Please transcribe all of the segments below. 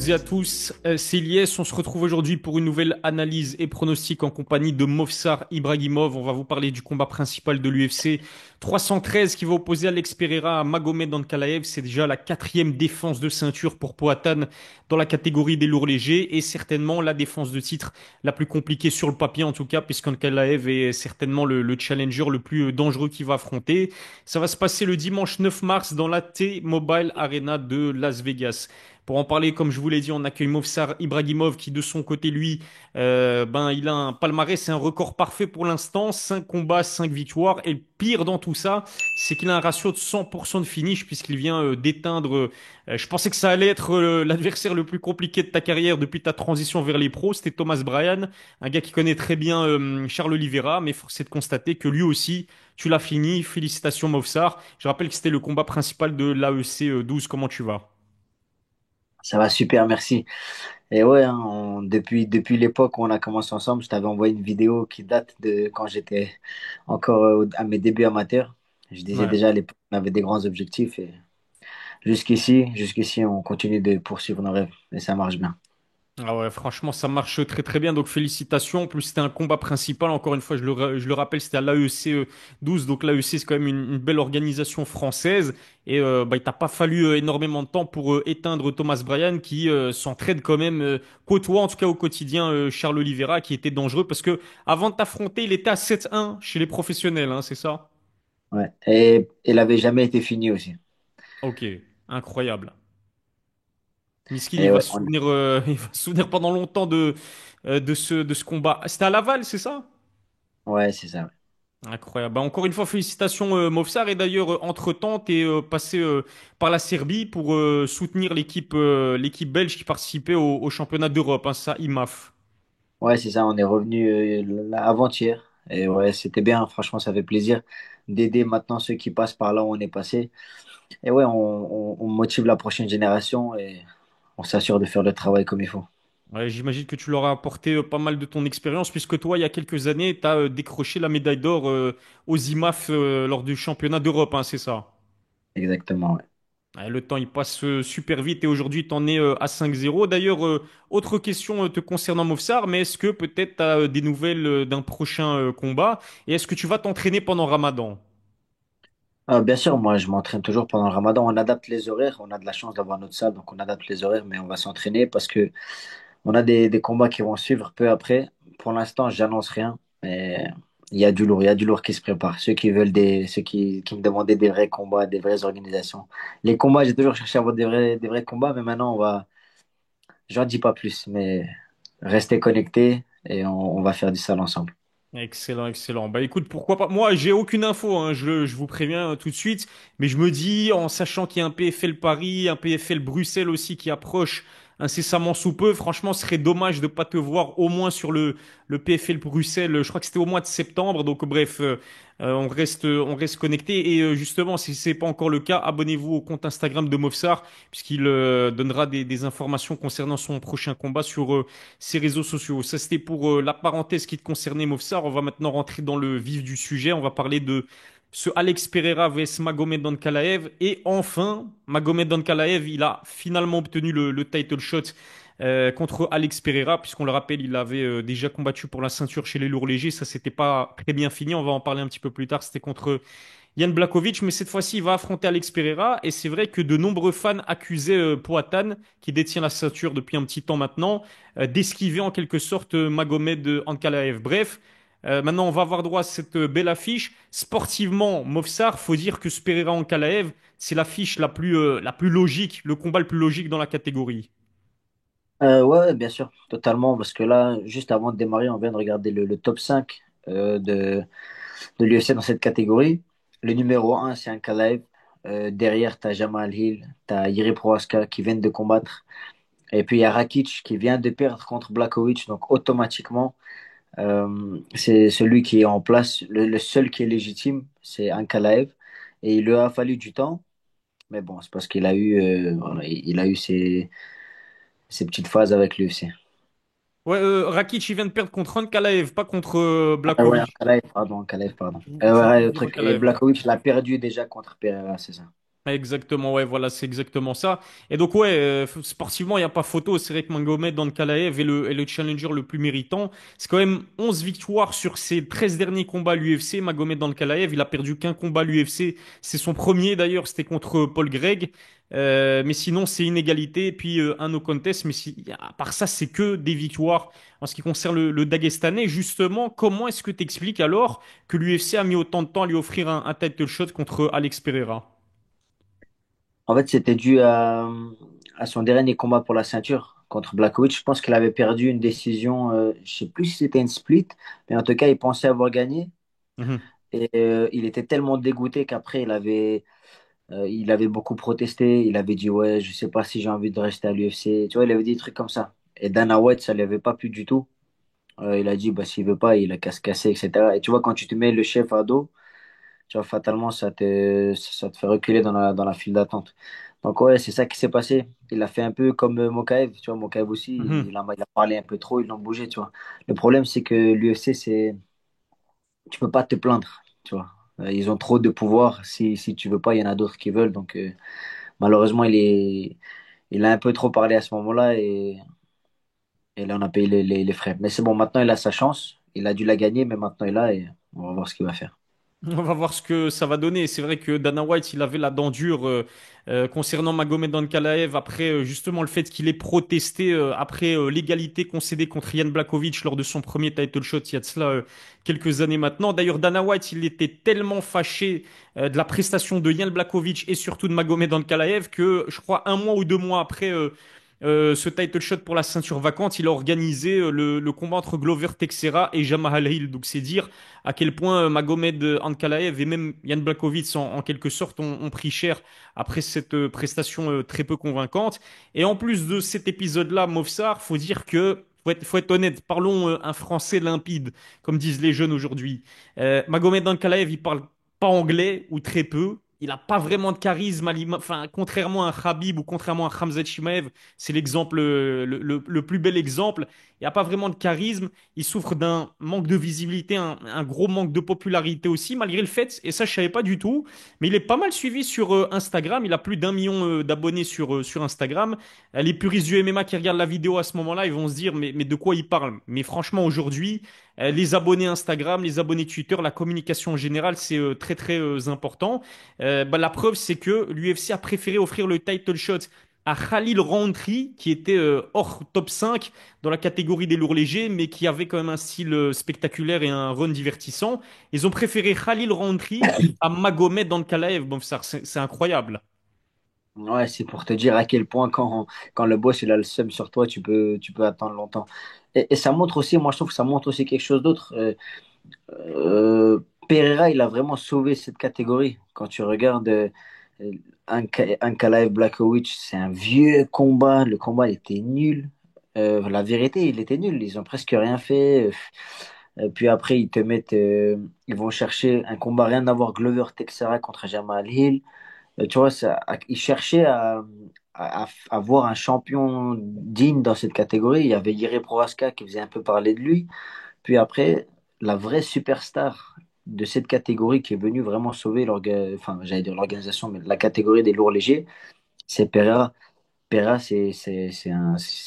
toutes et à tous, c'est Ilyes. On se retrouve aujourd'hui pour une nouvelle analyse et pronostic en compagnie de Movsar Ibragimov. On va vous parler du combat principal de l'UFC 313 qui va opposer Alex Pereira à Magomed Ankalaev. C'est déjà la quatrième défense de ceinture pour Poatan dans la catégorie des lourds légers et certainement la défense de titre la plus compliquée sur le papier en tout cas, puisqu'Ankalaev est certainement le challenger le plus dangereux qu'il va affronter. Ça va se passer le dimanche 9 mars dans la T-Mobile Arena de Las Vegas. Pour en parler, comme je vous l'ai dit, on accueille Movsar Ibragimov qui, de son côté, lui, il a un palmarès, c'est un record parfait pour l'instant. 5 combats, 5 victoires. Et le pire dans tout ça, c'est qu'il a un ratio de 100% de finish puisqu'il vient d'éteindre. Je pensais que ça allait être l'adversaire le plus compliqué de ta carrière depuis ta transition vers les pros. C'était Thomas Bryan, un gars qui connaît très bien Charles Oliveira, mais force est de constater que lui aussi, tu l'as fini. Félicitations, Movsar. Je rappelle que c'était le combat principal de l'AEC 12. Comment tu vas? Ça va super, merci. Et ouais, hein, depuis l'époque où on a commencé ensemble, je t'avais envoyé une vidéo qui date de quand j'étais encore à mes débuts amateurs. Je disais Ouais. déjà à l'époque qu'on avait des grands objectifs et jusqu'ici, on continue de poursuivre nos rêves et ça marche bien. Ah ouais, franchement, ça marche très très bien. Donc félicitations. En plus, c'était un combat principal. Encore une fois, je le rappelle, c'était à l'AEC 12. Donc l'AEC, c'est quand même une belle organisation française. Et il t'a pas fallu énormément de temps pour éteindre Thomas Bryan, qui s'entraide quand même, côtoie en tout cas au quotidien Charles Oliveira, qui était dangereux parce que avant de t'affronter, il était à 7-1 chez les professionnels, hein, c'est ça? Ouais. Et il avait jamais été fini aussi. Ok, incroyable. Miskin, Et ouais, il va se souvenir pendant longtemps de ce combat. C'était à Laval, c'est ça? ouais, c'est ça. Incroyable. Bah, encore une fois, félicitations, Movsar. Et d'ailleurs, entre-temps, tu es passé par la Serbie pour soutenir l'équipe belge qui participait au championnat d'Europe, hein, ça, IMAF. Ouais, c'est ça. On est revenu avant-hier. Et ouais, c'était bien. Franchement, ça fait plaisir d'aider maintenant ceux qui passent par là où on est passé. Et ouais, on motive la prochaine génération et on s'assure de faire le travail comme il faut. Ouais, j'imagine que tu leur as apporté pas mal de ton expérience, puisque toi, il y a quelques années, tu as décroché la médaille d'or aux IMAF lors du championnat d'Europe, hein, c'est ça? Exactement, ouais. Ouais, le temps, il passe super vite et aujourd'hui, tu en es à 5-0. D'ailleurs, autre question te concernant Mofsar, mais est-ce que peut-être tu as des nouvelles d'un prochain combat et est-ce que tu vas t'entraîner pendant Ramadan? Bien sûr, moi, je m'entraîne toujours pendant le Ramadan. On adapte les horaires. On a de la chance d'avoir notre salle, donc on adapte les horaires, mais on va s'entraîner parce que on a des combats qui vont suivre peu après. Pour l'instant, j'annonce rien, mais il y a du lourd qui se prépare. Ceux qui me demandaient des vrais combats, des vraies organisations. Les combats, j'ai toujours cherché à avoir des vrais combats, mais maintenant, j'en dis pas plus, mais restez connectés et on va faire du sale ensemble. Excellent, excellent. Bah écoute, pourquoi pas. Moi, j'ai aucune info, hein, je vous préviens tout de suite, mais je me dis, en sachant qu'il y a un PFL Paris, un PFL Bruxelles aussi qui approche incessamment sous peu, franchement, ce serait dommage de pas te voir au moins sur le PFL Bruxelles. Je crois que c'était au mois de septembre, donc bref, on reste connecté. Et justement, si c'est pas encore le cas, abonnez-vous au compte Instagram de Mofsar, puisqu'il donnera des informations concernant son prochain combat sur ses réseaux sociaux. Ça, c'était pour la parenthèse qui te concernait, Mofsar. On va maintenant rentrer dans le vif du sujet. On va parler de ce Alex Pereira vs Magomed Ankalaev. Et enfin, Magomed Ankalaev, il a finalement obtenu le title shot contre Alex Pereira, puisqu'on le rappelle, il avait déjà combattu pour la ceinture chez les lourds légers. Ça, c'était pas très bien fini. On va en parler un petit peu plus tard. C'était contre Jan Blachowicz, mais cette fois-ci, il va affronter Alex Pereira. Et c'est vrai que de nombreux fans accusaient Poatan, qui détient la ceinture depuis un petit temps maintenant, d'esquiver en quelque sorte Magomed Ankalaev. Bref, maintenant, on va avoir droit à cette belle affiche. Sportivement, Movsar, faut dire que ce Pereira Ankalaev, c'est l'affiche la plus logique, le combat le plus logique dans la catégorie. Ouais, bien sûr, totalement, parce que là, juste avant de démarrer, on vient de regarder le top 5 de l'UFC dans cette catégorie. Le numéro un c'est un Kalaev. Derrière, tu as Jamal Hill, tu as Jiri Prohaska qui viennent de combattre. Et puis, il y a Rakic qui vient de perdre contre Blachowicz. Donc, automatiquement, c'est celui qui est en place. Le seul qui est légitime, c'est un Kalaev. Et il lui a fallu du temps. Mais bon, c'est parce qu'il a eu, voilà, il a eu ses petites phases avec l'UFC. Ouais, Rakic, il vient de perdre contre Ankalaev, pas contre Ah ouais, Blachowicz. un Kalaev, pardon. Je vous Ouais, entends le dire truc. Et Ankalaev, ouais. Blachowicz l'a perdu déjà contre Pereira, c'est ça. Exactement, ouais, voilà, c'est exactement ça. Et donc, ouais, sportivement, il n'y a pas photo. C'est vrai que Magomed Ankalaev est le challenger le plus méritant. C'est quand même 11 victoires sur ses 13 derniers combats à l'UFC. Magomed Ankalaev, il a perdu qu'un combat à l'UFC. C'est son premier, d'ailleurs, c'était contre Paul Gregg. Mais sinon, c'est inégalité. Et puis, un no contest. Mais à part ça, c'est que des victoires. En ce qui concerne le Dagestanais, justement, comment est-ce que tu expliques alors que l'UFC a mis autant de temps à lui offrir un title shot contre Alex Pereira? En fait, c'était dû à son dernier combat pour la ceinture contre Blachowicz. Je pense qu'il avait perdu une décision, je sais plus si c'était une split, mais en tout cas, il pensait avoir gagné. Mhm. Et il était tellement dégoûté qu'après, il avait beaucoup protesté. Il avait dit, ouais, je sais pas si j'ai envie de rester à l'UFC. Tu vois, il avait dit des trucs comme ça. Et Dana White, ça lui avait pas plu du tout. Il a dit, bah, s'il veut pas, il a qu'à se casser, etc. Et tu vois, quand tu te mets le chef à dos, tu vois, fatalement, ça te fait reculer dans la file d'attente. Donc, ouais, c'est ça qui s'est passé. Il a fait un peu comme Mokaev. Tu vois, Mokaev aussi, Mhm. il a parlé un peu trop, ils l'ont bougé, tu vois. Le problème, c'est que l'UFC, tu peux pas te plaindre, tu vois. Ils ont trop de pouvoir. Si tu veux pas, il y en a d'autres qui veulent. Donc, malheureusement, il a un peu trop parlé à ce moment-là et là, on a payé les frais. Mais c'est bon, maintenant, il a sa chance. Il a dû la gagner, mais maintenant, il est là et on va voir ce qu'il va faire. On va voir ce que ça va donner. C'est vrai que Dana White, il avait la dent dure concernant Magomed Ankalaev après justement le fait qu'il ait protesté après l'égalité concédée contre Jan Blachowicz lors de son premier title shot il y a de cela quelques années maintenant. D'ailleurs, Dana White, il était tellement fâché de la prestation de Jan Blachowicz et surtout de Magomed Ankalaev que je crois un mois ou 2 mois après ce title shot pour la ceinture vacante, il a organisé le combat entre Glover Teixeira et Jamal Hill. Donc c'est dire à quel point Magomed Ankalaev et même Jan Blachowicz en quelque sorte ont pris cher après cette prestation très peu convaincante. Et en plus de cet épisode-là, Movsar, faut dire que faut être honnête, parlons un français limpide, comme disent les jeunes aujourd'hui. Magomed Ankalaev, il parle pas anglais ou très peu. Il n'a pas vraiment de charisme, enfin, contrairement à un Khabib ou contrairement à un Khamzat Chimaev, c'est l'exemple, le plus bel exemple. Il n'a pas vraiment de charisme. Il souffre d'un manque de visibilité, un gros manque de popularité aussi, malgré le fait, et ça je savais pas du tout, mais il est pas mal suivi sur Instagram. Il a plus d'1 million d'abonnés sur Instagram. Les puristes du MMA qui regardent la vidéo à ce moment-là, ils vont se dire mais de quoi il parle? Mais franchement aujourd'hui, les abonnés Instagram, les abonnés Twitter, la communication en général, c'est très très important. Bah, la preuve, c'est que l'UFC a préféré offrir le title shot à Khalil Rountree, qui était hors top 5 dans la catégorie des lourds légers, mais qui avait quand même un style spectaculaire et un run divertissant. Ils ont préféré Khalil Rountree à Magomed Ankalaev. Bon, ça, c'est incroyable. Ouais, c'est pour te dire à quel point quand le boss il a le seum sur toi, tu peux attendre longtemps. Et ça montre aussi, moi je trouve que ça montre aussi quelque chose d'autre. Pereira, il a vraiment sauvé cette catégorie. Quand tu regardes Ankalaev Blachowicz, c'est un vieux combat. Le combat était nul. La vérité, il était nul. Ils ont presque rien fait. Puis après, ils vont chercher un combat rien à voir Glover Teixeira contre Jamal Hill. Tu vois, ils cherchaient à voir un champion digne dans cette catégorie. Il y avait Jiri Prohaska qui faisait un peu parler de lui. Puis après, la vraie superstar de cette catégorie qui est venue vraiment sauver enfin, j'allais dire l'organisation, mais la catégorie des lourds légers, c'est Pereira. Pereira, c'est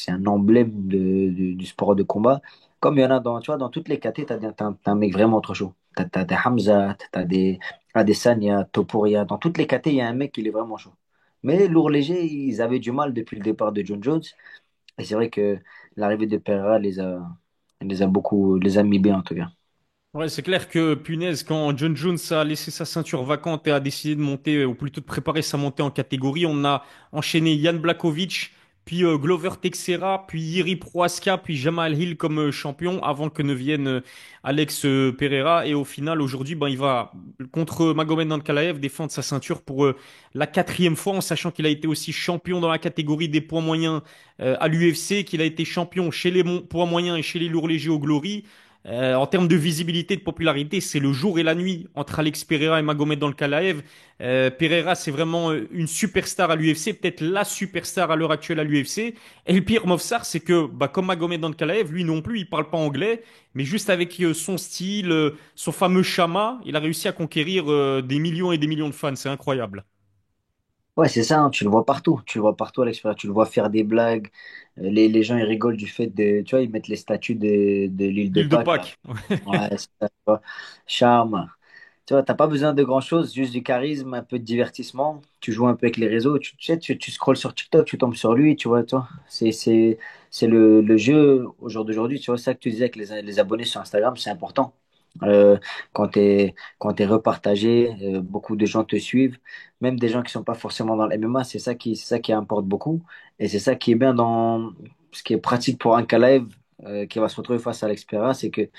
un emblème du sport de combat. Comme il y en a tu vois, dans toutes les catés, t'as un mec vraiment trop chaud. T'as des Hamza, t'as des Adesanya, Topuria. Dans toutes les catés, il y a un mec qui est vraiment chaud. Mais lourds légers, ils avaient du mal depuis le départ de John Jones. Et c'est vrai que l'arrivée de Pereira les a mis bien en tout cas. Ouais, c'est clair que, punaise, quand John Jones a laissé sa ceinture vacante et a décidé de monter, ou plutôt de préparer sa montée en catégorie, on a enchaîné Jan Blachowicz, puis Glover Teixeira, puis Jiri Prohaska, puis Jamal Hill comme champion, avant que ne vienne Alex Pereira. Et au final, aujourd'hui, ben, il va, contre Magomed Ankalaev, défendre sa ceinture pour la quatrième fois, en sachant qu'il a été aussi champion dans la catégorie des poids moyens à l'UFC, qu'il a été champion chez les poids moyens et chez les lourds légers au Glory. En termes de visibilité, de popularité, c'est le jour et la nuit entre Alex Pereira et Magomed Ankalaev. Pereira, c'est vraiment une superstar à l'UFC, peut-être la superstar à l'heure actuelle à l'UFC. Et le pire, Movsar, c'est que, bah, comme Magomed Ankalaev, lui non plus, il parle pas anglais, mais juste avec son style, son fameux chama, il a réussi à conquérir des millions et des millions de fans. C'est incroyable. Ouais, c'est ça, hein, tu le vois partout. Tu le vois partout à l'extérieur. Tu le vois faire des blagues. Les gens, ils rigolent du fait de. Tu vois, ils mettent les statues de l'île de L'île de Pâques, là. Pâques. Ouais, c'est ça, tu vois. Charme. Tu vois, t'as pas besoin de grand-chose, juste du charisme, un peu de divertissement. Tu joues un peu avec les réseaux. Tu sais, tu scrolles sur TikTok, tu tombes sur lui, tu vois, toi. C'est le jeu au jour d'aujourd'hui. Tu vois, ça que tu disais avec les abonnés sur Instagram, c'est important. Euh, quand t'es repartagé, beaucoup de gens te suivent, même des gens qui sont pas forcément dans le MMA, c'est ça qui importe beaucoup. Et c'est ça qui est bien dans ce qui est pratique pour un Kalev qui va se retrouver face à l'Expera, c'est que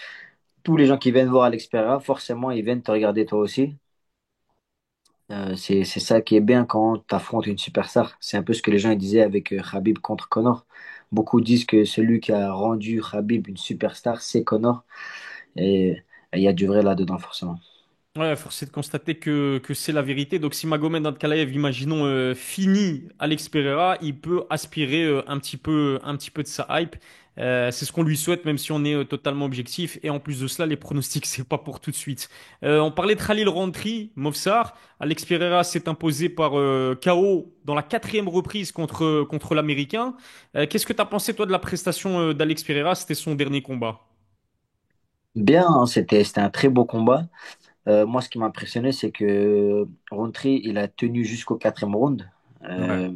tous les gens qui viennent voir Alex Pereira, forcément, ils viennent te regarder toi aussi. C'est ça qui est bien quand tu affrontes une superstar. C'est un peu ce que les gens ils disaient avec Khabib contre Conor. Beaucoup disent que celui qui a rendu Khabib une superstar, c'est Conor. Et et il y a du vrai là-dedans, forcément. Ouais, force est de constater que c'est la vérité. Donc, si Magomed Ankalaev, imaginons, finit Alex Pereira, il peut aspirer un petit peu de sa hype. C'est ce qu'on lui souhaite, même si on est totalement objectif. Et en plus de cela, les pronostics, c'est pas pour tout de suite. On parlait de Khalil Rountree, Movsar. Alex Pereira s'est imposé par KO dans la quatrième reprise contre l'Américain. Qu'est-ce que tu as pensé, toi, de la prestation d'Alex Pereira? C'était son dernier combat. Bien, hein, c'était un très beau combat. Moi, ce qui m'a impressionné, c'est que Rountree, il a tenu jusqu'au quatrième round Ouais,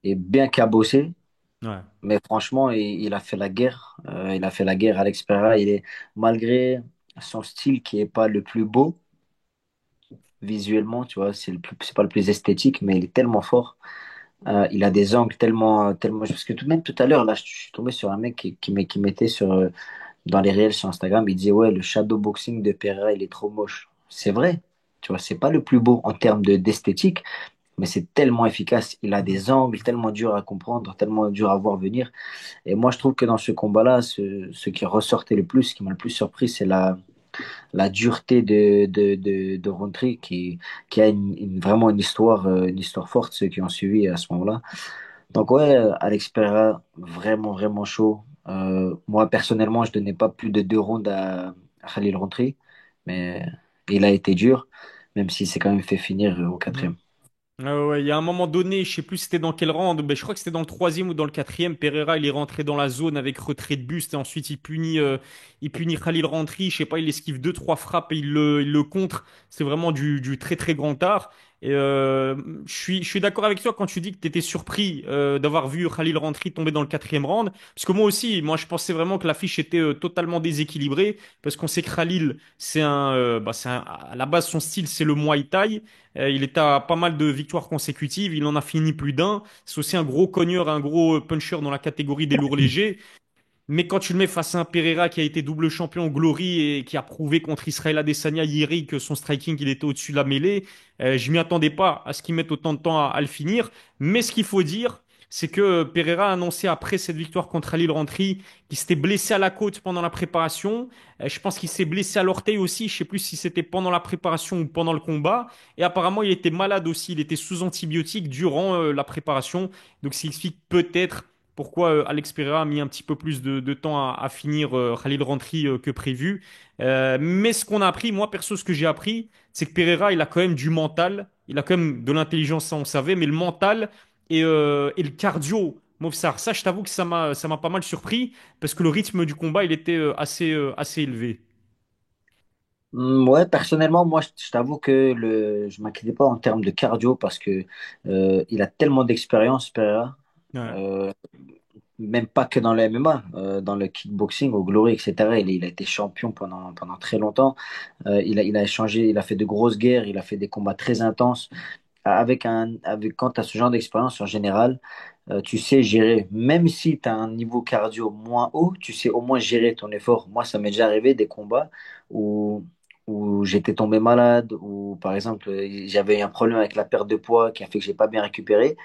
et bien cabossé. ouais. Mais franchement, il a fait la guerre. Il a fait la guerre. Alex Pereira, malgré son style qui est pas le plus beau visuellement, tu vois, c'est pas le plus esthétique, mais il est tellement fort. Il a des angles tellement. Parce que même tout à l'heure, là, je suis tombé sur un mec qui mettait dans les réels sur Instagram, il disait, ouais, le shadow boxing de Pereira, il est trop moche. C'est vrai. Tu vois, c'est pas le plus beau en termes d'esthétique, mais c'est tellement efficace. Il a des angles tellement durs à comprendre, tellement durs à voir venir. Et moi, je trouve que dans ce combat-là, ce qui ressortait le plus, ce qui m'a le plus surpris, c'est la dureté de Rountree qui a vraiment une histoire forte, ceux qui ont suivi à ce moment-là. Donc, ouais, Alex Pereira, vraiment, vraiment chaud. Moi, personnellement, je donnais pas plus de 2 rounds à Khalil Rountree, mais il a été dur, même s'il s'est quand même fait finir au quatrième. Ouais, il y a un moment donné, je sais plus c'était dans quel round, mais je crois que c'était dans le troisième ou dans le quatrième. Pereira, il est rentré dans la zone avec retrait de buste et ensuite il punit Khalil Rountree. Je sais pas, il esquive deux, trois frappes et il le contre. C'est vraiment du très très grand art. Et je suis d'accord avec toi quand tu dis que tu étais surpris d'avoir vu Khalil Rountree tomber dans le quatrième round. Parce que moi aussi, moi je pensais vraiment que l'affiche était totalement déséquilibrée. Parce qu'on sait que Khalil, à la base, son style, c'est le Muay Thai. Il est à pas mal de victoires consécutives. Il en a fini plus d'un. C'est aussi un gros cogneur, un gros puncher dans la catégorie des lourds légers. Mais quand tu le mets face à un Pereira qui a été double champion au Glory et qui a prouvé contre Israël Adesanya hier que son striking il était au-dessus de la mêlée, je m'y attendais pas à ce qu'il mette autant de temps à le finir. Mais ce qu'il faut dire, c'est que Pereira a annoncé après cette victoire contre Ali Rantri qu'il s'était blessé à la côte pendant la préparation. Je pense qu'il s'est blessé à l'orteil aussi. Je sais plus si c'était pendant la préparation ou pendant le combat. Et apparemment, il était malade aussi. Il était sous antibiotiques durant la préparation. Donc, ça explique peut-être pourquoi Alex Pereira a mis un petit peu plus de temps à finir Khalil Rountree que prévu. Mais ce qu'on a appris, moi perso, ce que j'ai appris, c'est que Pereira, il a quand même du mental, il a quand même de l'intelligence, ça on savait, mais le mental et le cardio, Movsar, ça je t'avoue que ça m'a pas mal surpris parce que le rythme du combat, il était assez élevé. Ouais, personnellement, moi, je t'avoue que je m'inquiétais pas en termes de cardio parce que il a tellement d'expérience, Pereira. Ouais. Euh, Même pas que dans le MMA, dans le kickboxing, au Glory, etc. Il a été champion pendant très longtemps. Il a échangé, il a fait de grosses guerres, il a fait des combats très intenses. Quand tu as ce genre d'expérience en général, tu sais gérer. Même si tu as un niveau cardio moins haut, tu sais au moins gérer ton effort. Moi, ça m'est déjà arrivé des combats où, où j'étais tombé malade, ou par exemple, j'avais eu un problème avec la perte de poids qui a fait que j'ai pas bien récupéré.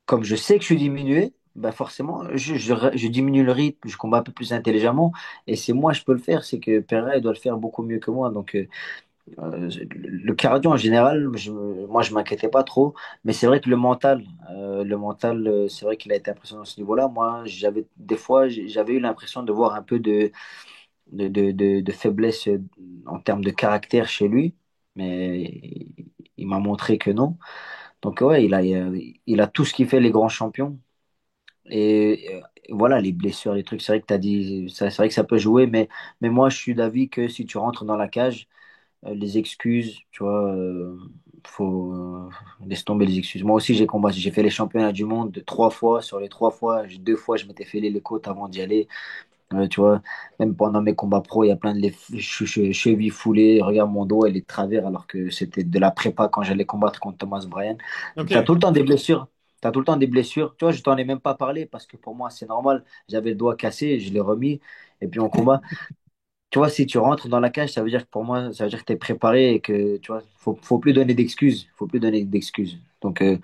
Comme je sais que je suis diminué, bah forcément, je diminue le rythme, je combats un peu plus intelligemment. Et c'est moi, je peux le faire, c'est que Pereira, il doit le faire beaucoup mieux que moi. Donc, le cardio en général, moi je m'inquiétais pas trop, mais c'est vrai que c'est vrai qu'il a été impressionnant à ce niveau-là. Moi, des fois, j'avais eu l'impression de voir un peu de faiblesse en termes de caractère chez lui, mais il m'a montré que non. Donc ouais, il a tout ce qui fait les grands champions. Et voilà, les blessures, les trucs, c'est vrai que tu as dit, c'est vrai que ça peut jouer, mais moi je suis d'avis que si tu rentres dans la cage, les excuses, tu vois, faut laisse tomber les excuses. Moi aussi, j'ai combattu, j'ai fait les championnats du monde 3 fois. Sur les 3 fois, 2 fois, je m'étais fait les côtes avant d'y aller. Tu vois, même pendant mes combats pro, il y a plein de chevilles foulées. Regarde mon dos, elle est de travers alors que c'était de la prépa quand j'allais combattre contre Thomas Bryan. Ok. Tu as tout le temps des blessures. T'as tout le temps des blessures. Tu vois, je t'en ai même pas parlé parce que pour moi, c'est normal. J'avais le doigt cassé, je l'ai remis. Et puis on combat. Tu vois, si tu rentres dans la cage, ça veut dire que pour moi, ça veut dire que tu es préparé et que, tu vois, faut plus donner d'excuses. Faut plus donner d'excuses. Donc, mais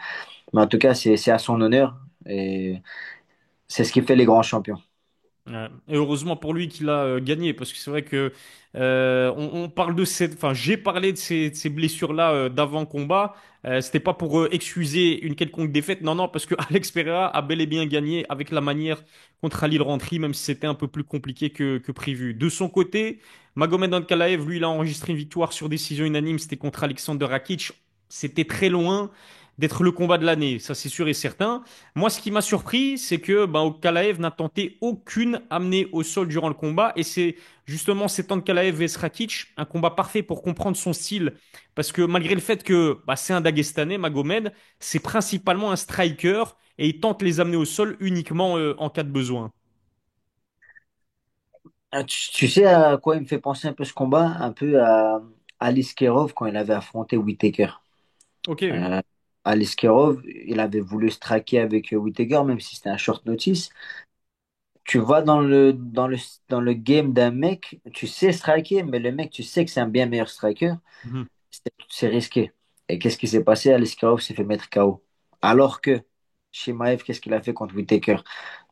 en tout cas, c'est à son honneur et c'est ce qui fait les grands champions. Ouais. Et heureusement pour lui qu'il a gagné, parce que c'est vrai que on parle de cette, enfin j'ai parlé de ces blessures-là d'avant combat. C'était pas pour excuser une quelconque défaite, non non, parce que Alex Pereira a bel et bien gagné avec la manière contre Halil Rountree, même si c'était un peu plus compliqué que prévu. De son côté, Magomed Ankalaev, lui, il a enregistré une victoire sur décision unanime. C'était contre Alexander Rakic. C'était très loin d'être le combat de l'année, ça c'est sûr et certain. Moi, ce qui m'a surpris, c'est que Kalaev n'a tenté aucune amenée au sol durant le combat. Et c'est justement cet Kalaev vs Rakic, un combat parfait pour comprendre son style. Parce que malgré le fait que c'est un Dagestanais, Magomed, c'est principalement un striker et il tente les amener au sol uniquement en cas de besoin. Tu sais à quoi il me fait penser un peu ce combat? Un peu à Alice Kerov quand il avait affronté Whittaker. Ok, oui. Euh, Alice Kerov, il avait voulu striker avec Whittaker, même si c'était un short notice. Tu vas dans le game d'un mec, tu sais striker, mais le mec, tu sais que c'est un bien meilleur striker. Mhm. C'est risqué. Et qu'est-ce qui s'est passé? Aliskerov s'est fait mettre KO. Alors que Shimaev, qu'est-ce qu'il a fait contre Whittaker?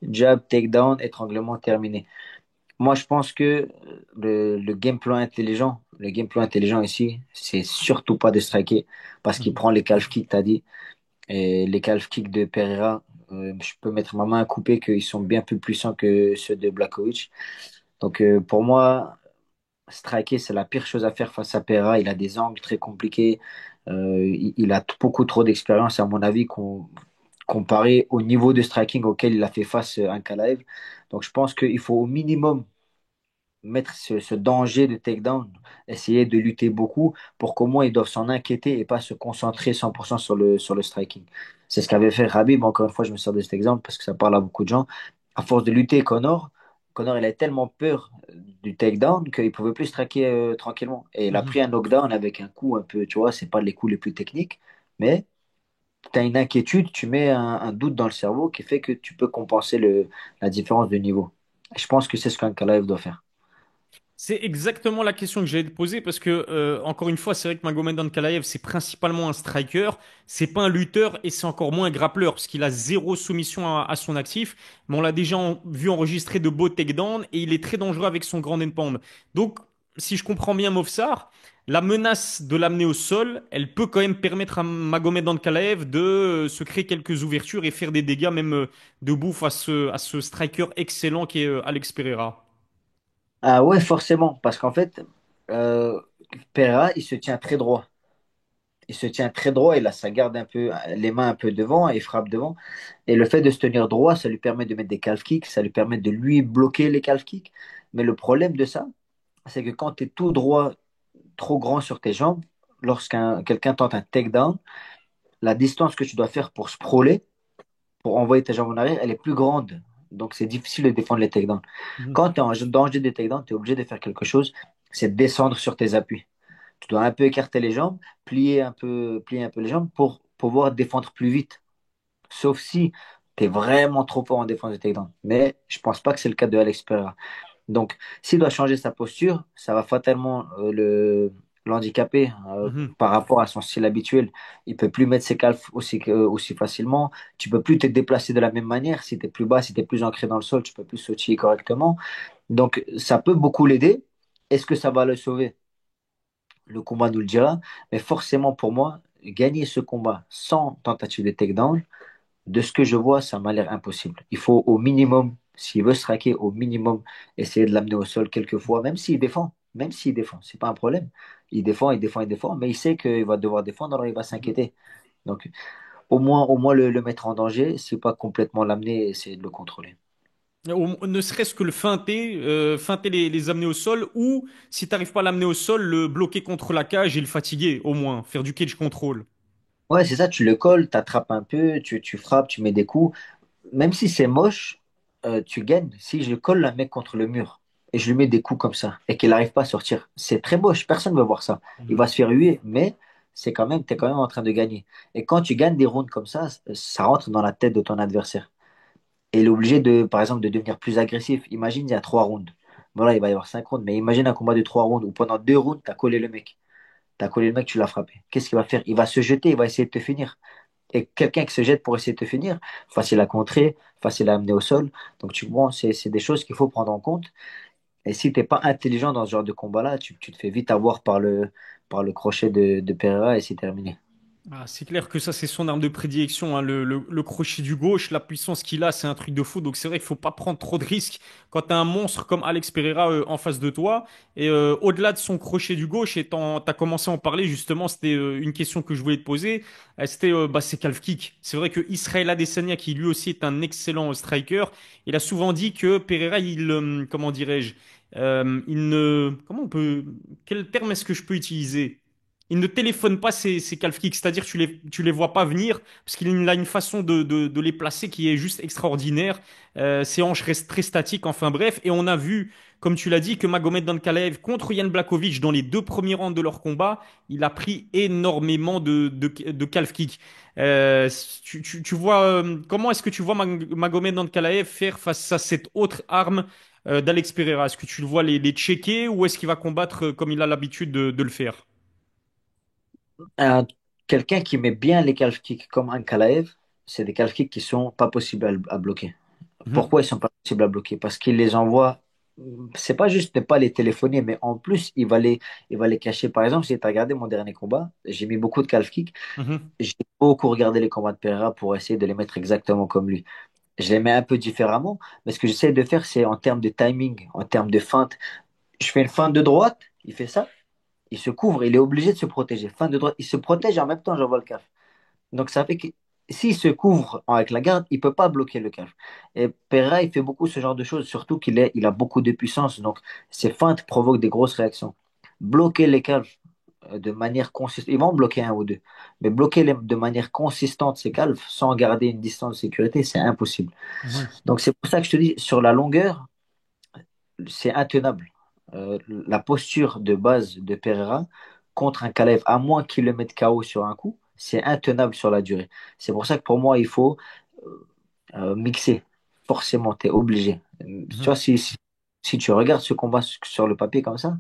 Jab, takedown, étranglement terminé. Moi, je pense que le game plan intelligent ici, c'est surtout pas de striker parce qu'il Mhm. prend les calf kicks, t'as dit. Et les calf kicks de Pereira, je peux mettre ma main à couper qu'ils sont bien plus puissants que ceux de Blachowicz. Donc, pour moi, striker, c'est la pire chose à faire face à Pereira. Il a des angles très compliqués. Il a beaucoup trop d'expérience, à mon avis, comparé au niveau de striking auquel il a fait face à Ankalaev. Donc, je pense qu'il faut au minimum mettre ce danger de takedown, essayer de lutter beaucoup pour qu'au moins ils doivent s'en inquiéter et pas se concentrer 100% sur le striking. C'est ce qu'avait fait Khabib. Encore une fois, je me sers de cet exemple parce que ça parle à beaucoup de gens. À force de lutter Connor, il a tellement peur du takedown qu'il pouvait plus striker tranquillement. Et il a Mhm. pris un knockdown avec un coup un peu, tu vois, c'est pas les coups les plus techniques, mais tu as une inquiétude, tu mets un doute dans le cerveau qui fait que tu peux compenser la différence de niveau. Et je pense que c'est ce qu'un Kalaev doit faire. C'est exactement la question que j'allais te poser parce que, encore une fois, c'est vrai que Magomed Ankalaev, c'est principalement un striker, c'est pas un lutteur et c'est encore moins un grappleur parce qu'il a zéro soumission à son actif. Mais on l'a déjà vu enregistrer de beaux takedowns et il est très dangereux avec son grand and pound. Donc, si je comprends bien Movsar, la menace de l'amener au sol, elle peut quand même permettre à Magomed Ankalaev de se créer quelques ouvertures et faire des dégâts même debout face à ce striker excellent qui est Alex Pereira. Ah ouais, forcément, parce qu'en fait, euh, Pereira, il se tient très droit. Il se tient très droit, il a sa garde un peu, les mains un peu devant et il frappe devant. Et le fait de se tenir droit, ça lui permet de mettre des calf kicks, ça lui permet de lui bloquer les calf kicks. Mais le problème de ça, c'est que quand tu es tout droit, trop grand sur tes jambes, lorsqu'un quelqu'un tente un takedown, la distance que tu dois faire pour sprawler, pour envoyer tes jambes en arrière, elle est plus grande. Donc c'est difficile de défendre les takedowns. Mhm. Quand tu es en danger des takedowns, tu es obligé de faire quelque chose, c'est de descendre sur tes appuis. Tu dois un peu écarter les jambes, plier un peu les jambes pour pouvoir défendre plus vite. Sauf si tu es vraiment trop fort en défense de takedown. Mais je pense pas que c'est le cas de Alex Pereira. Donc, s'il doit changer sa posture, ça va fatalement l'handicaper Mhm. par rapport à son style habituel. Il peut plus mettre ses calfs aussi facilement. Tu peux plus te déplacer de la même manière. Si tu es plus bas, si tu es plus ancré dans le sol, tu peux plus sautiller correctement. Donc, ça peut beaucoup l'aider. Est-ce que ça va le sauver? Le combat nous le dira. Mais forcément, pour moi, gagner ce combat sans tentative de takedown, de ce que je vois, ça m'a l'air impossible. Il faut au minimum, s'il veut se raquer, au minimum, essayer de l'amener au sol quelques fois, même s'il défend, c'est pas un problème. Il défend, mais il sait qu'il va devoir défendre, alors il va s'inquiéter. Donc, au moins le mettre en danger, c'est pas complètement l'amener et essayer de le contrôler. Ne serait-ce que le feinter, feinter les amener au sol, ou si t'arrives pas à l'amener au sol, le bloquer contre la cage et le fatiguer, au moins, faire du cage control. Ouais, c'est ça, tu le colles, t'attrapes un peu, tu frappes, tu mets des coups. Même si c'est moche, tu gagnes. Si je colle un mec contre le mur et je lui mets des coups comme ça et qu'il n'arrive pas à sortir, c'est très moche. Personne ne veut voir ça. Il va se faire huer, mais t'es quand même en train de gagner. Et quand tu gagnes des rounds comme ça rentre dans la tête de ton adversaire. Et il est obligé de, par exemple, de devenir plus agressif. Imagine, il y a 3 rounds. Voilà, il va y avoir 5 rounds, mais imagine un combat de 3 rounds où pendant 2 rounds, t'as collé le mec. T'as collé le mec, tu l'as frappé. Qu'est-ce qu'il va faire? Il va se jeter, il va essayer de te finir. Et quelqu'un qui se jette pour essayer de te finir, facile à contrer, facile à amener au sol. Donc, tu vois, c'est des choses qu'il faut prendre en compte. Et si t'es pas intelligent dans ce genre de combat-là, tu te fais vite avoir par le crochet de Pereira et c'est terminé. Ah, c'est clair que ça, c'est son arme de prédilection, hein, le crochet du gauche, la puissance qu'il a, c'est un truc de fou. Donc c'est vrai qu'il faut pas prendre trop de risques quand tu as un monstre comme Alex Pereira en face de toi. Et au-delà de son crochet du gauche, et t'as commencé à en parler justement, c'était une question que je voulais te poser. C'était bah, ses calf kicks. C'est vrai que Israel Adesanya, qui lui aussi est un excellent striker, il a souvent dit que Pereira, comment dirais-je, comment on peut, quel terme est-ce que je peux utiliser? Il ne téléphone pas ses calf kicks, c'est-à-dire tu les vois pas venir parce qu'il a une façon de les placer qui est juste extraordinaire. Ses hanches restent très statiques, enfin bref. Et on a vu, comme tu l'as dit, que Magomed Ankalaev contre Jan Blachowicz dans les 2 premiers rounds de leur combat, il a pris énormément de calf kicks. Tu vois, comment est-ce que tu vois Magomed Ankalaev faire face à cette autre arme d'Alex Pereira? Est-ce que tu le vois les checker ou est-ce qu'il va combattre comme il a l'habitude de le faire? Un- Quelqu'un qui met bien les calf kicks comme un Kalaev, c'est des calf kicks qui sont pas possibles à bloquer. Mhm, Pourquoi ils sont pas possibles à bloquer? Parce qu'il les envoie. C'est pas juste ne pas les téléphoner, mais en plus, il va les cacher. Par exemple, si tu as regardé mon dernier combat, j'ai mis beaucoup de calf kicks. mhm. J'ai beaucoup regardé les combats de Pereira pour essayer de les mettre exactement comme lui. Je les mets un peu différemment, mais ce que j'essaie de faire, c'est en termes de timing, en termes de feinte. Je fais une feinte de droite, il fait ça, il se couvre, il est obligé de se protéger. Feinte de droite, il se protège et en même temps, j'envoie le calf. Donc ça fait que s'il se couvre avec la garde, il peut pas bloquer le calf. Et Pereira, il fait beaucoup ce genre de choses, surtout il a beaucoup de puissance, donc ses feintes provoquent des grosses réactions. Bloquer les calfs de manière consistante, ils vont en bloquer un ou deux, mais de manière consistante ces calfs sans garder une distance de sécurité, c'est impossible. Mhm. Donc c'est pour ça que je te dis, sur la longueur, c'est intenable. La posture de base de Pereira contre un Kalev, à moins qu'il le mette KO sur un coup, c'est intenable sur la durée. C'est pour ça que pour moi, il faut mixer. Forcément, tu es obligé. Tu vois, Mhm. si tu regardes ce combat sur le papier comme ça,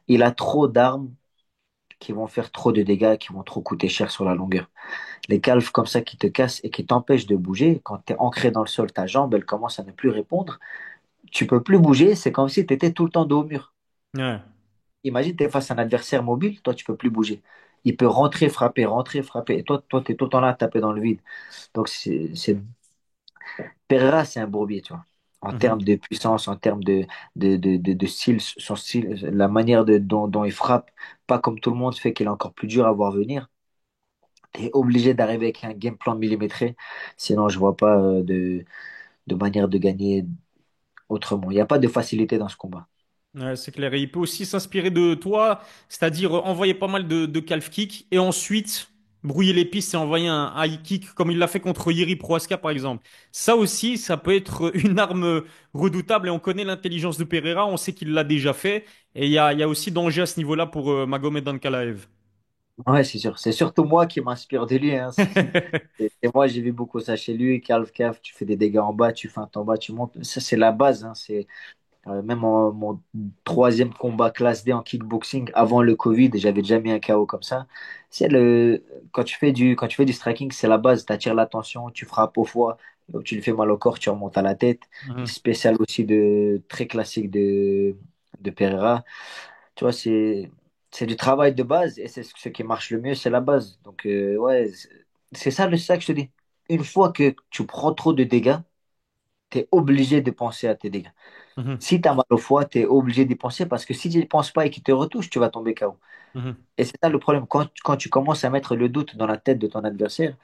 il a trop d'armes qui vont faire trop de dégâts, qui vont trop coûter cher sur la longueur. Les calves comme ça qui te cassent et qui t'empêchent de bouger, quand tu es ancré dans le sol, ta jambe, elle commence à ne plus répondre. Tu peux plus bouger, c'est comme si tu étais tout le temps dos au mur. Ouais. Imagine, tu es face à un adversaire mobile, toi, tu peux plus bouger. Il peut rentrer, frapper, et toi, tu es tout le temps là à taper dans le vide. Donc, Pereira, c'est un bourbier, tu vois. En termes Mhm. de puissance, en termes de style, son style, la manière dont il frappe, pas comme tout le monde fait qu'il est encore plus dur à voir venir. Tu es obligé d'arriver avec un game plan millimétré, sinon je vois pas de manière de gagner autrement. Il n'y a pas de facilité dans ce combat. Ouais, c'est clair. Et il peut aussi s'inspirer de toi, c'est-à-dire envoyer pas mal de calf kick et ensuite brouiller les pistes et envoyer un high kick comme il l'a fait contre Jiri Prohaska par exemple. Ça aussi, ça peut être une arme redoutable et on connaît l'intelligence de Pereira, on sait qu'il l'a déjà fait et il y a aussi danger à ce niveau-là pour Magomed Ankalaev. Ouais, c'est sûr. C'est surtout moi qui m'inspire de lui, hein. Et moi, j'ai vu beaucoup ça chez lui. Calf, caf, tu fais des dégâts en bas, tu feintes en bas, tu montes. Ça, c'est la base, hein. C'est même mon troisième combat classe D en kickboxing avant le Covid, j'avais déjà mis un KO comme ça. C'est le quand tu fais du striking, c'est la base. Tu attires l'attention, tu frappes au foie, donc tu lui fais mal au corps, tu remontes à la tête. Mhm. Spécial aussi de très classique de Pereira. Tu vois, c'est du travail de base et c'est ce qui marche le mieux, c'est la base. Donc, ouais, c'est ça, ça que je te dis. Une fois que tu prends trop de dégâts, tu es obligé de penser à tes dégâts. Mhm, Si tu as mal au foie, tu es obligé d'y penser parce que si tu n'y penses pas et qu'il te retouche, tu vas tomber KO. mhm. Et c'est ça le problème. Quand tu commences à mettre le doute dans la tête de ton adversaire,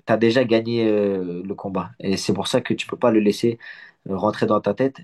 tu as déjà gagné le combat. Et c'est pour ça que tu peux pas le laisser rentrer dans ta tête.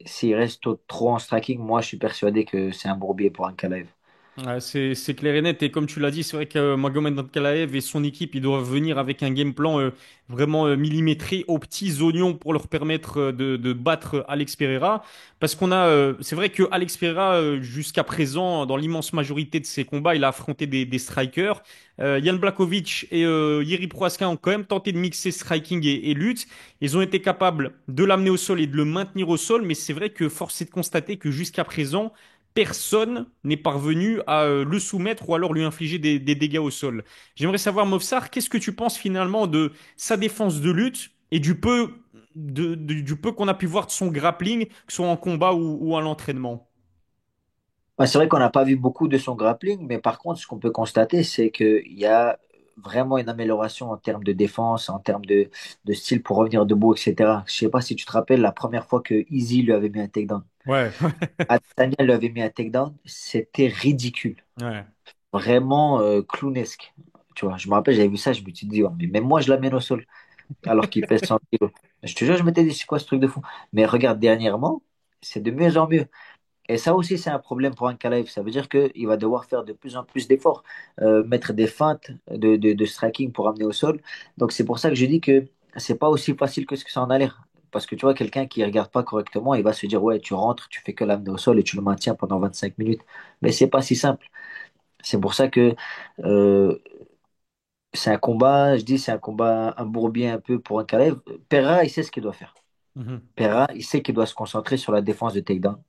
S'il reste trop en striking, moi, je suis persuadé que c'est un bourbier pour un Kalaev. Ouais, c'est clair et net. Et comme tu l'as dit, c'est vrai que Magomed Ankalaev et son équipe, ils doivent venir avec un game plan vraiment millimétré aux petits oignons pour leur permettre de battre Alex Pereira. Parce qu'on a, c'est vrai que Alex Pereira, jusqu'à présent, dans l'immense majorité de ses combats, il a affronté des strikers. Jan Blachowicz et Jiří Prochazka ont quand même tenté de mixer striking et lutte. Ils ont été capables de l'amener au sol et de le maintenir au sol. Mais c'est vrai que force est de constater que jusqu'à présent, personne n'est parvenu à le soumettre ou alors lui infliger des dégâts au sol. J'aimerais savoir, Movsar, qu'est-ce que tu penses finalement de sa défense de lutte et du peu qu'on a pu voir de son grappling, que ce soit en combat ou à l'entraînement? Ouais, c'est vrai qu'on n'a pas vu beaucoup de son grappling, mais par contre, ce qu'on peut constater, c'est qu'il y a vraiment une amélioration en termes de défense, en termes de style pour revenir debout, etc. Je sais pas si tu te rappelles la première fois que Easy lui avait mis un takedown. Ouais, Adesanya lui avait mis un takedown, c'était ridicule. ouais. Vraiment clownesque. Tu vois, je me rappelle, j'avais vu ça, je me suis dit, oh, mais même moi, je l'amène au sol, alors qu'il pèse 100 kilos. Je te jure, je m'étais dit, c'est quoi ce truc de fou? Mais regarde, dernièrement, c'est de mieux en mieux. Et ça aussi, c'est un problème pour un Kalaev. Ça veut dire qu'il va devoir faire de plus en plus d'efforts, mettre des feintes de striking pour amener au sol. Donc, c'est pour ça que je dis que c'est pas aussi facile que ce que ça en a l'air. Parce que tu vois, quelqu'un qui regarde pas correctement, il va se dire, ouais, tu rentres, tu fais que l'amener au sol et tu le maintiens pendant 25 minutes. Mais c'est pas si simple. C'est pour ça que euh, c'est un combat, je dis, c'est un combat, un bourbier un peu pour un Kalev. Pereira, il sait ce qu'il doit faire. Mhm. Pereira, il sait qu'il doit se concentrer sur la défense de takedown.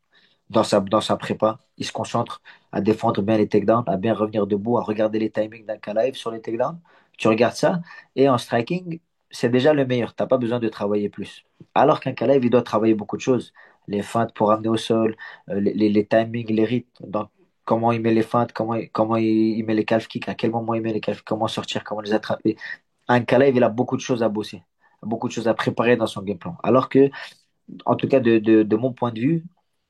Dans sa prépa, il se concentre à défendre bien les takedowns, à bien revenir debout, à regarder les timings d'un Kalev sur les takedowns. Tu regardes ça, et en striking, c'est déjà le meilleur. Tu n'as pas besoin de travailler plus. Alors qu'un Kalev, il doit travailler beaucoup de choses. Les feintes pour amener au sol, les timings, les rythmes. Donc, comment il met les feintes, comment il met les calf kicks, à quel moment il met les calf kicks, comment sortir, comment les attraper. Un Kalev, il a beaucoup de choses à bosser, beaucoup de choses à préparer dans son game plan. Alors que, en tout cas, de mon point de vue,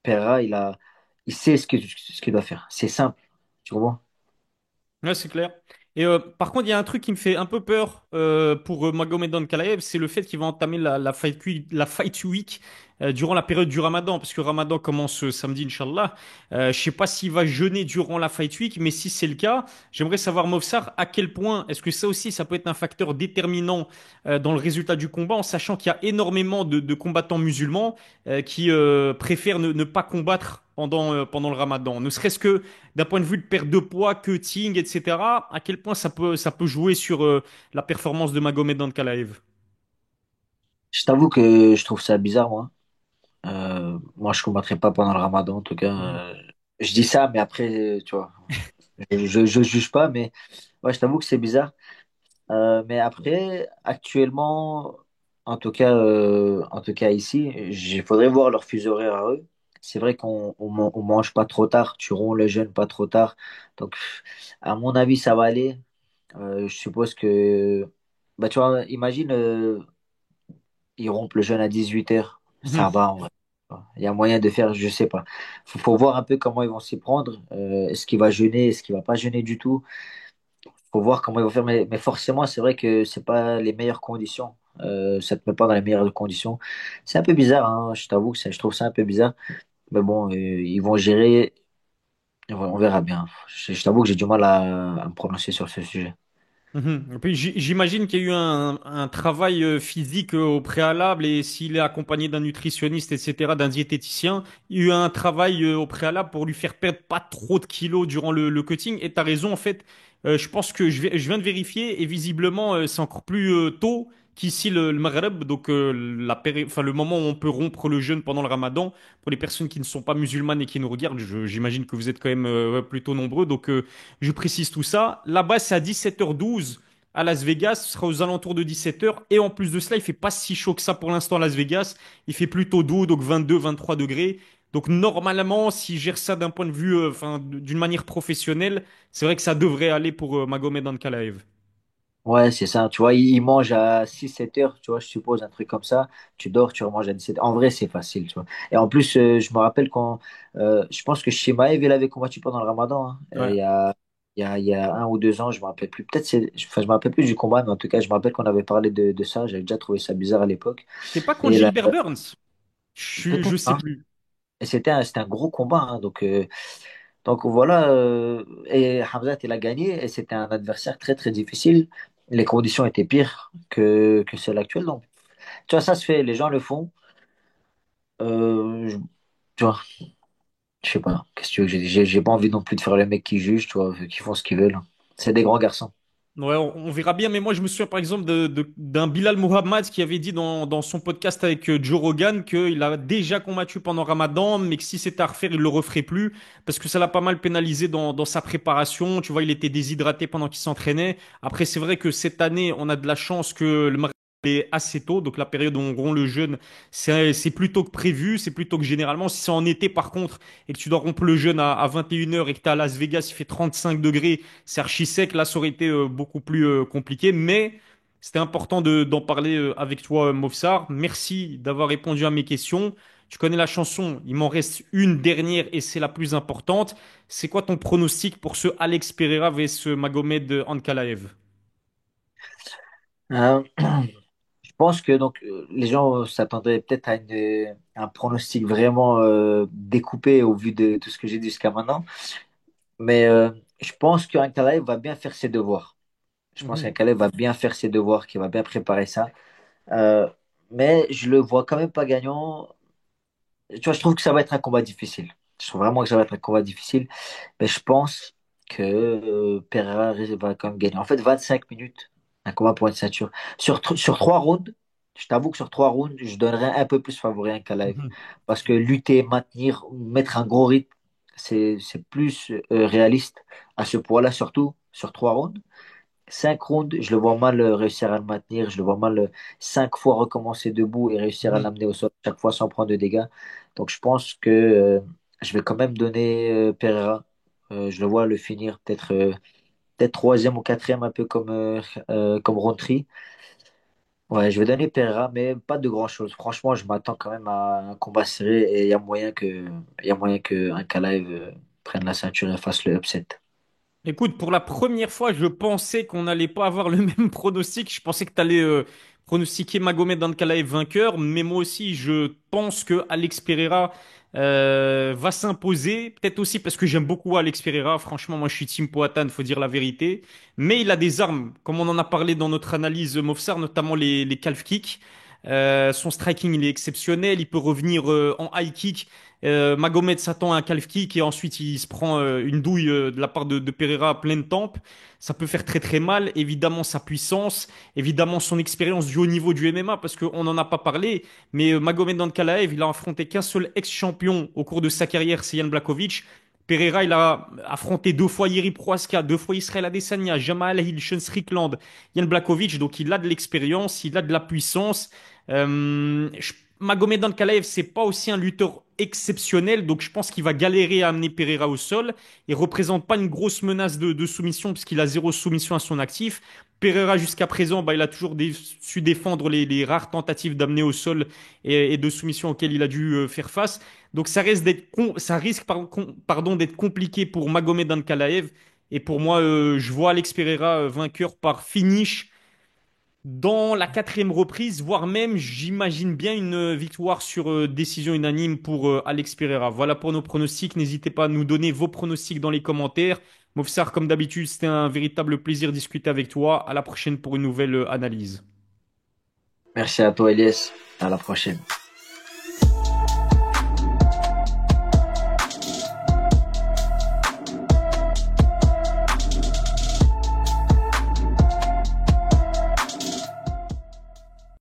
Pereira, il sait ce qu'il doit faire. C'est simple, tu vois. Ouais, c'est clair. Et par contre, il y a un truc qui me fait un peu peur pour Magomed Ankalaev, c'est le fait qu'il va entamer la fight week durant la période du Ramadan, parce que Ramadan commence samedi, Inch'Allah. Je sais pas s'il va jeûner durant la fight week, mais si c'est le cas, j'aimerais savoir, Movsar, à quel point est-ce que ça aussi, ça peut être un facteur déterminant dans le résultat du combat, en sachant qu'il y a énormément de combattants musulmans qui préfèrent ne pas combattre pendant le Ramadan. Ne serait-ce que d'un point de vue de perte de poids, cutting, etc., à quel point ça peut jouer sur la performance de Magomed Ankalaev. Je t'avoue que je trouve ça bizarre, moi. Moi, je ne combattrai pas pendant le Ramadan, en tout cas. Mhm. Je dis ça, mais après, tu vois, je juge pas, mais ouais, je t'avoue que c'est bizarre. Mais après, actuellement, en tout cas ici, il faudrait voir leur fuseau horaire à eux. C'est vrai qu'on mange pas trop tard, tu romps le jeûne pas trop tard. Donc, à mon avis, ça va aller. Je suppose que, bah, tu vois, imagine, ils rompent le jeûne à 18h. Ça Mhm. va, en vrai. Il y a moyen de faire, je sais pas. Faut voir un peu comment ils vont s'y prendre. Est-ce qu'il va jeûner, est-ce qu'il va pas jeûner du tout? Faut voir comment ils vont faire, mais forcément, c'est vrai que c'est pas les meilleures conditions. Ça te met pas dans les meilleures conditions. C'est un peu bizarre, hein, je t'avoue que je trouve ça un peu bizarre. Mais bon, ils vont gérer. On verra bien. Je t'avoue que j'ai du mal à me prononcer sur ce sujet. Mhm. Et puis j'imagine qu'il y a eu un travail physique au préalable et s'il est accompagné d'un nutritionniste, etc., d'un diététicien, il y a eu un travail au préalable pour lui faire perdre pas trop de kilos durant le cutting. Et tu as raison, en fait, je pense que je viens de vérifier et visiblement c'est encore plus tôt qu'ici le Maghreb, donc enfin, le moment où on peut rompre le jeûne pendant le Ramadan. Pour les personnes qui ne sont pas musulmanes et qui nous regardent, j'imagine que vous êtes quand même ouais, plutôt nombreux, donc je précise tout ça. Là-bas, c'est à 17h12 à Las Vegas. Ce sera aux alentours de 17h. Et en plus de cela, il fait pas si chaud que ça pour l'instant à Las Vegas. Il fait plutôt doux, donc 22, 23 degrés. Donc normalement, s'il gère ça d'un point de vue, enfin, d'une manière professionnelle, c'est vrai que ça devrait aller pour Magomed Ankalaev. Ouais, c'est ça. Tu vois, il mange à 6 7 heures, tu vois, je suppose, un truc comme ça. Tu dors, tu remanges à 17 heures. En vrai, c'est facile, tu vois. Et en plus, je me rappelle quand, je pense que Shimaev, il avait combattu pendant le Ramadan, hein. Ouais. Il y a 1 ou 2 ans, je me rappelle plus. Peut-être enfin, je me rappelle plus du combat, mais en tout cas, je me rappelle qu'on avait parlé de ça. J'avais déjà trouvé ça bizarre à l'époque. C'était pas contre Et là, Gilbert Burns? Je peut-être, sais hein. plus. Et c'était un gros combat, hein. Donc voilà, et Hamzat, il a gagné, et c'était un adversaire très très difficile. Les conditions étaient pires que celles actuelles. Donc, tu vois, ça se fait, les gens le font. Tu vois, je sais pas, qu'est-ce que tu veux que j'ai pas envie non plus de faire les mecs qui jugent, tu vois, qui font ce qu'ils veulent. C'est des grands garçons. Ouais, on verra bien, mais moi je me souviens par exemple d'un Bilal Mohamed qui avait dit dans son podcast avec Joe Rogan qu'il a déjà combattu pendant Ramadan, mais que si c'était à refaire, il le referait plus, parce que ça l'a pas mal pénalisé dans sa préparation. Tu vois, il était déshydraté pendant qu'il s'entraînait. Après, c'est vrai que cette année, on a de la chance que le est assez tôt, donc la période où on rompt le jeûne, c'est plus tôt que prévu, c'est plus tôt que généralement. Si c'est en été par contre, et que tu dois rompre le jeûne à 21 heures et que tu es à Las Vegas, il fait 35 degrés, c'est archi sec, là ça aurait été beaucoup plus compliqué, mais c'était important d'en parler avec toi, Mofsar. Merci d'avoir répondu à mes questions. Tu connais la chanson, il m'en reste une dernière et c'est la plus importante. C'est quoi ton pronostic pour ce Alex Pereira vs ce Magomed Ankalaev? Euh, je pense que donc les gens s'attendaient peut-être à un pronostic vraiment découpé au vu de tout ce que j'ai dit jusqu'à maintenant. Mais je pense qu'un Kalaev va bien faire ses devoirs. Je pense qu'un Mhm. Kalaev va bien faire ses devoirs, qu'il va bien préparer ça. Euh, mais je le vois quand même pas gagnant. Tu vois, je trouve que ça va être un combat difficile. Je trouve vraiment que ça va être un combat difficile. Mais je pense que Pereira va quand même gagner. En fait, 25 minutes, un combat pour une ceinture. Sur 3 rounds, je t'avoue que sur 3 rounds, je donnerais un peu plus favori à un Kalaev. Mhm. Parce que lutter, maintenir, mettre un gros rythme, c'est plus réaliste à ce poids-là, surtout sur 3 rounds. 5 rounds, je le vois mal réussir à le maintenir. Je le vois mal 5 fois recommencer debout et réussir à Mhm. l'amener au sol chaque fois sans prendre de dégâts. Donc je pense que je vais quand même donner Pereira. Je le vois le finir peut-être troisième ou quatrième, un peu comme Rountree. Ouais, je vais donner Pereira, mais pas de grand-chose. Franchement, je m'attends quand même à un combat serré et il y a moyen que un Kalaev prenne la ceinture et fasse le upset. Écoute, pour la première fois, je pensais qu'on n'allait pas avoir le même pronostic. Je pensais que tu allais pronostiquer Magomed Ankalaev vainqueur, mais moi aussi, je pense que Alex Pereira va s'imposer. Peut-être aussi parce que j'aime beaucoup Alex Pereira. Franchement, moi, je suis Team Poatan, faut dire la vérité. Mais il a des armes, comme on en a parlé dans notre analyse Mofsar, notamment les calf kicks. Son striking, il est exceptionnel. Il peut revenir en high kick. Magomed s'attend à un calf kick et ensuite il se prend une douille de la part de Pereira à pleine tempe. Ça peut faire très très mal. Évidemment sa puissance, évidemment son expérience du haut niveau du MMA parce qu'on n'en a pas parlé. Mais Magomed Ankalaev, il a affronté qu'un seul ex-champion au cours de sa carrière, c'est Jan Blachowicz. Pereira, il a affronté 2 fois Jiri Prohaska, 2 fois Israel Adesanya, Jamal Hill, Sean Strickland, Jan Blachowicz. Donc il a de l'expérience, il a de la puissance. Magomed Ankalaev, c'est pas aussi un lutteur exceptionnel, donc je pense qu'il va galérer à amener Pereira au sol. Il représente pas une grosse menace de soumission puisqu'il a 0 soumission à son actif. Pereira jusqu'à présent, bah, il a toujours su défendre les rares tentatives d'amener au sol et de soumission auxquelles il a dû faire face. Donc ça risque pardon, d'être compliqué pour Magomed Ankalaev. Et pour moi, je vois Alex Pereira vainqueur par finish dans la quatrième reprise, voire même, j'imagine bien une victoire sur décision unanime pour Alex Pereira. Voilà pour nos pronostics. N'hésitez pas à nous donner vos pronostics dans les commentaires. Mofsar, comme d'habitude, c'était un véritable plaisir de discuter avec toi. À la prochaine pour une nouvelle analyse. Merci à toi, Elias. À la prochaine.